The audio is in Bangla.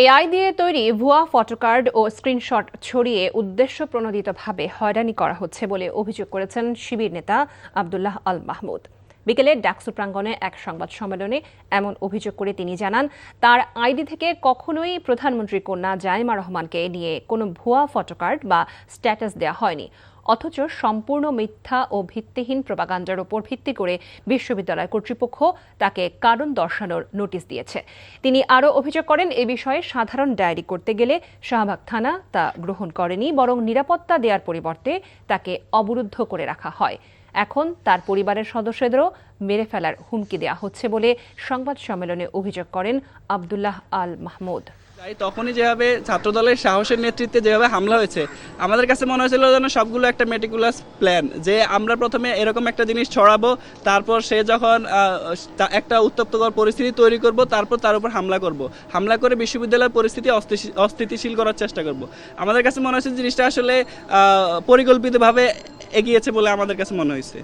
এআই দিয়ে তৈরি ভুয়া ফটোকার্ড ও স্ক্রিনশট ছড়িয়ে উদ্দেশ্যপ্রণোদিতভাবে হয়রানি করা হচ্ছে বলে অভিযোগ করেছেন শিবির নেতা আব্দুল্লাহ আল মাহমুদ। বিকেলে ডাকসু প্রাঙ্গণে এক সংবাদ সম্মেলনে এমন অভিযোগ করে তিনি জানান, তার আইডি থেকে কখনোই প্রধানমন্ত্রী কন্যা জাইমা রহমানকে নিয়ে কোনো ভুয়া ফটোকার্ড বা স্ট্যাটাস দেওয়া হয়নি। অথচ সম্পূর্ণ মিথ্যা ও ভিত্তিহীন প্রপাগান্ডার উপর ভিত্তি করে বিশ্ববিদ্যালয় কর্তৃপক্ষ তাকে কারণ দর্শানোর নোটিশ দিয়েছে। তিনি আরও অভিযোগ করেন, এ বিষয়ে সাধারণ ডায়েরি করতে গেলে শাহবাগ থানা তা গ্রহণ করেনি, বরং নিরাপত্তা দেওয়ার পরিবর্তে তাকে অবরুদ্ধ করে রাখা হয়। এখন তার পরিবারের সদস্যদেরও মেরে ফেলার হুমকি দেওয়া হচ্ছে বলে সংবাদ সম্মেলনে অভিযোগ করেন আব্দুল্লাহ আল মাহমুদ। তখনই যেভাবে ছাত্রদলের সাহসের নেতৃত্বে যেভাবে হামলা হয়েছে, আমাদের কাছে মনে হয়েছিল যেন সবগুলো একটা মেটিকুলাস প্ল্যান, যে আমরা প্রথমে এরকম একটা জিনিস ছড়াবো, তারপর সে যখন একটা উত্তপ্তকর পরিস্থিতি তৈরি করব, তারপর তার উপর হামলা করে বিশ্ববিদ্যালয়ের পরিস্থিতি অস্থিতিশীল করার চেষ্টা করব। আমাদের কাছে মনে হয়েছে জিনিসটা আসলে পরিকল্পিতভাবে এগিয়েছে বলে আমাদের কাছে মনে হয়েছে।